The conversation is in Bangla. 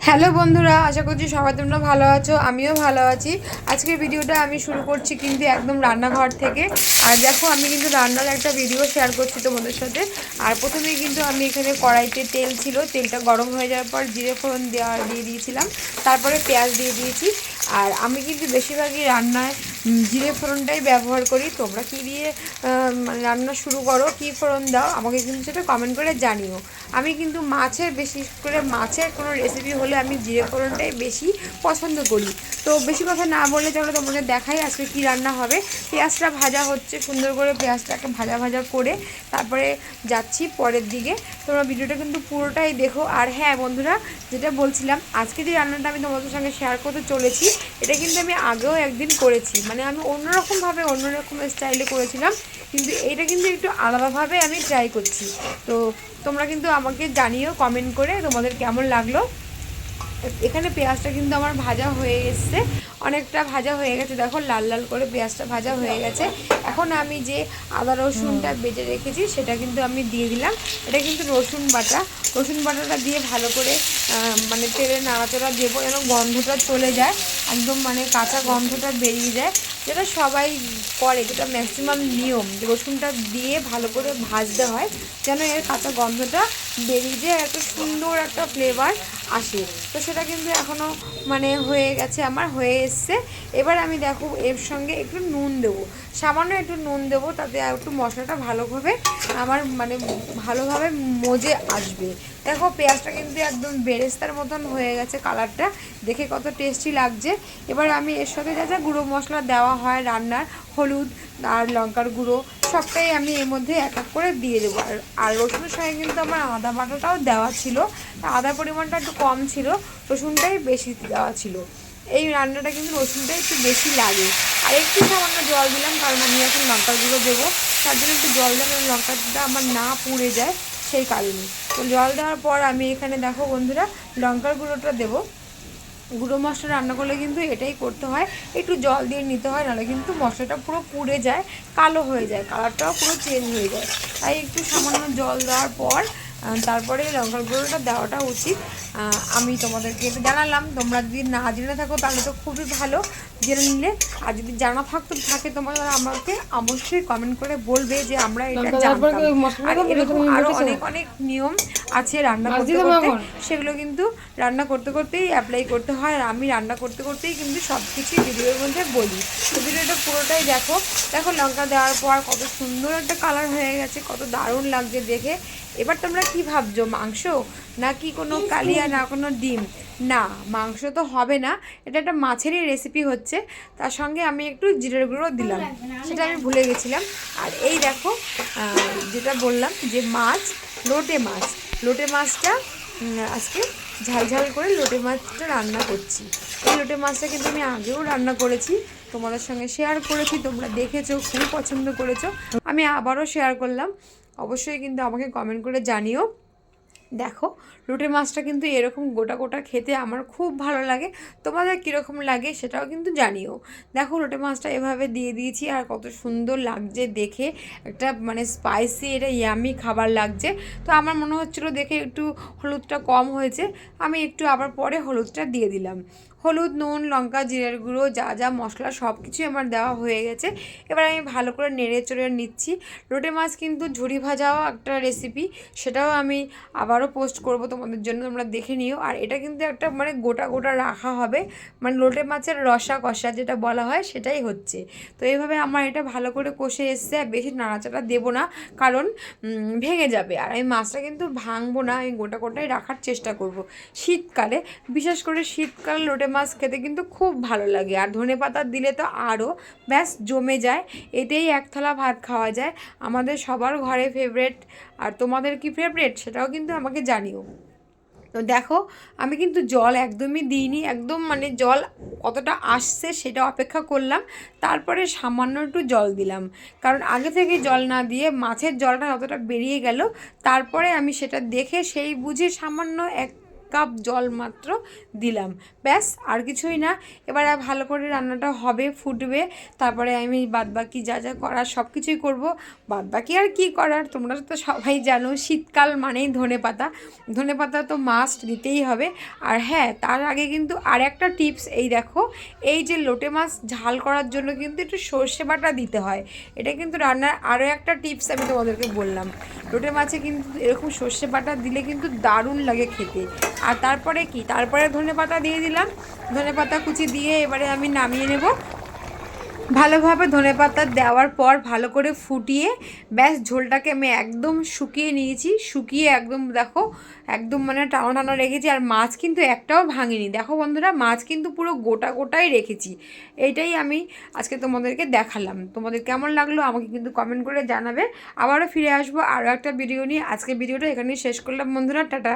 হ্যালো বন্ধুরা, আশা করছি সবাই তোমরা ভালো আছো। আমিও ভালো আছি। আজকের ভিডিওটা আমি শুরু করছি কিন্তু একদম রান্নাঘর থেকে। আর দেখো, আমি কিন্তু রান্নার একটা ভিডিও শেয়ার করছি তোমাদের সাথে। আর প্রথমেই কিন্তু আমি এখানে কড়াইতে তেল ছিল, তেলটা গরম হয়ে যাওয়ার পর জিরে ফোড়ন দিয়ে দিয়েছিলাম, তারপরে পেঁয়াজ দিয়ে দিয়েছি। আর আমি কিন্তু বেশিরভাগই রান্নায় জিরে ফোড়নটাই ব্যবহার করি। তোমরা কী দিয়ে রান্না শুরু করো, কী ফোড়ন দাও, আমাকে কিন্তু সেটা কমেন্ট করে জানিও। আমি কিন্তু মাছের, বেশি করে মাছের কোনো রেসিপি হলে আমি জিরে ফোড়নটাই বেশি পছন্দ করি। তো বেশি কথা না বলে চলো তোমাদের দেখাই আজকে কী রান্না হবে। পেঁয়াজটা ভাজা হচ্ছে, সুন্দর করে পেঁয়াজটাকে ভাজা ভাজা করে তারপরে যাচ্ছি পরের দিকে। তোমরা ভিডিওটা কিন্তু পুরোটাই দেখো। আর হ্যাঁ বন্ধুরা, যেটা বলছিলাম, আজকে যে রান্নাটা আমি তোমাদের সঙ্গে শেয়ার করতে চলেছি, এটা কিন্তু আমি আগেও একদিন করেছি। মানে আমি অন্যরকমভাবে অন্যরকম স্টাইলে করেছিলাম, কিন্তু এইটা কিন্তু একটু আলাদাভাবে আমি ট্রাই করছি। তো তোমরা কিন্তু আমাকে জানিও কমেন্ট করে তোমাদের কেমন লাগলো। এখানে পেঁয়াজটা কিন্তু আমার ভাজা হয়ে এসছে, অনেকটা ভাজা হয়ে গেছে। দেখো, লাল লাল করে পেঁয়াজটা ভাজা হয়ে গেছে। এখন আমি যে আদা রসুনটা বেটে রেখেছি সেটা কিন্তু আমি দিয়ে দিলাম। এটা কিন্তু রসুন বাটা। রসুন বাটাটা দিয়ে ভালো করে মানে তেলে নাড়াচাড়া দেবো যেন গন্ধটা চলে যায়, একদম মানে কাঁচা গন্ধটা বেরিয়ে যায়, যেটা সবাই করে, যেটা ম্যাক্সিমাম নিয়ম। রসুনটা দিয়ে ভালো করে ভাজতে হয় যেন এর কাঁচা গন্ধটা বেরিয়ে যায়, একটা সুন্দর একটা ফ্লেভার আসে। তো সেটা কিন্তু এখনও মানে হয়ে গেছে, আমার হয়ে এসছে। এবার আমি দেখো এর সঙ্গে একটু নুন দেবো, সামান্য একটু নুন দেবো, তাতে একটু মশলাটা ভালোভাবে আমার মানে ভালোভাবে মজে আসবে। দেখো, পেঁয়াজটা কিন্তু একদম বেরেস্তার মতন হয়ে গেছে, কালারটা দেখে কত টেস্টি লাগছে। এবার আমি এর সাথে যা যা গুঁড়ো মশলা দেওয়া হয় রান্নার, হলুদ আর লঙ্কার গুঁড়ো সবটাই আমি এর মধ্যে এক এক করে দিয়ে দেবো। আর রসুনের সঙ্গে কিন্তু আমার আদা বাটাটাও দেওয়া ছিল, আদার পরিমাণটা একটু কম ছিল, রসুনটাই বেশি দেওয়া ছিল। এই রান্নাটা কিন্তু রসুনটা একটু বেশি লাগে। আর একটু সামান্য জল দিলাম, কারণ আমি এখন লঙ্কার গুঁড়ো দেবো, তার জন্য একটু জল দিলাম, লঙ্কাটা আমার না পুড়ে যায় সেই কারণে। তো জল দেওয়ার পর আমি এখানে দেখো বন্ধুরা লঙ্কার গুঁড়োটা দেবো। গুঁড়ো মশলা রান্না করলে কিন্তু এটাই করতে হয়, একটু জল দিয়ে নিতে হয়, নাহলে কিন্তু মশলাটা পুরো পুড়ে যায়, কালো হয়ে যায়, কালারটাও পুরো চেঞ্জ হয়ে যায়। তাই একটু সামান্য জল দেওয়ার পর তারপরে লঙ্কার গুঁড়োটা দেওয়াটা উচিত। আমি তোমাদেরকে এটা জানালাম, তোমরা যদি না জেনে থাকো তাহলে তো খুবই ভালো, জেনে নিলে। আর যদি জানা থাকে তোমরা আমাকে অবশ্যই কমেন্ট করে বলবে যে আমরা এটা জানতাম। আর এরকম আরও অনেক অনেক নিয়ম আছে রান্না করতে করতে, সেগুলো কিন্তু রান্না করতে করতেই অ্যাপ্লাই করতে হয়। আর আমি রান্না করতে করতেই কিন্তু সব কিছুই ভিডিওর মধ্যে বলি। তো ভিডিওটা পুরোটাই দেখো। দেখো, লঙ্কা দেওয়ার পর কত সুন্দর একটা কালার হয়ে গেছে, কত দারুণ লাগছে দেখে। এবার তোমরা কি ভাবছো, মাংস নাকি কোনো কালিয়া, না কোনো ডিম? না, মাংস তো হবে না, এটা একটা মাছেরই রেসিপি হচ্ছে। তার সঙ্গে আমি একটু জিরের গুঁড়ো দিলাম, সেটা আমি ভুলে গেছিলাম। আর এই দেখো, যেটা বললাম যে মাছ, লোটে মাছ, লোটে মাছটা আজকে ঝাল করে লোটে মাছটা রান্না করছি। এই লোটে মাছটা কিন্তু আমি আগেও রান্না করেছি, তোমাদের সঙ্গে শেয়ার করেছি, তোমরা দেখেছো, খুবই পছন্দ করেছো, আমি আবারও শেয়ার করলাম। অবশ্যই কিন্তু আমাকে কমেন্ট করে জানিও। দেখো, লোটে মাছটা কিন্তু এরকম গোটা গোটা খেতে আমার খুব ভালো লাগে, তোমাদের কীরকম লাগে সেটাও কিন্তু জানিও। দেখো, লোটে মাছটা এভাবে দিয়ে দিয়েছি, আর কত সুন্দর লাগছে দেখে, একটা মানে স্পাইসি, এটা ইয়ামি খাবার লাগছে। তো আমার মনে হচ্ছিলো দেখে একটু হলুদটা কম হয়েছে, আমি একটু আবার পরে হলুদটা দিয়ে দিলাম। হলুদ, নুন, লঙ্কা, জিরের গুঁড়ো, যা যা মশলা সব কিছুই আমার দেওয়া হয়ে গেছে। এবার আমি ভালো করে নেড়ে চড়ে নিচ্ছি। লোটে মাছ কিন্তু ঝুরি ভাজাও একটা রেসিপি, সেটাও আমি আবারও পোস্ট করব তোমাদের জন্য, তোমরা দেখে নিও। আর এটা কিন্তু একটা মানে গোটা গোটা রাখা হবে, মানে লোটে মাছের রসা কষা যেটা বলা হয় সেটাই হচ্ছে। তো এইভাবে আমার এটা ভালো করে কষে এসছে, আর বেশি নাড়াচাড়া দেবো না, কারণ ভেঙে যাবে। আর আমি মাছটা কিন্তু ভাঙবো না, আমি গোটা গোটাই রাখার চেষ্টা করব। শীতকালে, বিশেষ করে শীতকালে লোটে মাছ খেতে কিন্তু খুব ভালো লাগে, আর ধনেপাতা দিলে তো আরও ব্যাস জমে যায়, এতেই এক থালা ভাত খাওয়া যায়। আমাদের সবার ঘরে ফেভারেট। আর তোমাদের কি ফেভারেট সেটাও কিন্তু আমাকে জানিও। তো দেখো, আমি কিন্তু জল একদমই দিইনি, একদম মানে জল কতটা আসছে সেটা অপেক্ষা করলাম, তারপরে সামান্য একটু জল দিলাম, কারণ আগে থেকে জল না দিয়ে মাছের জলটা যতটা বেরিয়ে গেল, তারপরে আমি সেটা দেখে সেই বুঝে সামান্য কাপ জল মাত্র দিলাম, ব্যাস আর কিছুই না। এবারে ভালো করে রান্নাটা হবে, ফুটবে, তারপরে আমি বাদবাকি যা যা করার সব কিছুই করবো। বাদবাকি আর কি করার, তোমরা তো সবাই জানো শীতকাল মানেই ধনেপাতা, ধনেপাতা তো মাস্ট দিতেই হবে। আর হ্যাঁ, তার আগে কিন্তু আর একটা টিপস, এই দেখো, এই যে লোটে মাছ ঝাল করার জন্য কিন্তু একটু সর্ষে বাটা দিতে হয়। এটা কিন্তু রান্নার আরও একটা টিপস আমি তোমাদেরকে বললাম। লোটে মাছে কিন্তু এরকম সর্ষে বাটা দিলে কিন্তু দারুণ লাগে খেতে। আর তারপরে কি, তারপরে ধনেপাতা দিয়ে দিলাম, ধনেপাতা কুচি দিয়ে এবারে আমি নামিয়ে নেব। ভালোভাবে ধনেপাতা দেওয়ার পর ভালো করে ফুটিয়ে ব্যাস ঝোলটাকে আমি একদম শুকিয়ে নিয়েছি, শুকিয়ে একদম দেখো একদম মানে টানো টানো রেখেছি। আর মাছ কিন্তু একটাও ভাঙিনি, দেখো বন্ধুরা, মাছ কিন্তু পুরো গোটা গোটাই রেখেছি। এইটাই আমি আজকে তোমাদেরকে দেখালাম। তোমাদের কেমন লাগলো আমাকে কিন্তু কমেন্ট করে জানাবে। আবারও ফিরে আসবো আরও একটা ভিডিও নিয়ে। আজকে ভিডিওটা এখানেই শেষ করলাম বন্ধুরা, টাটা।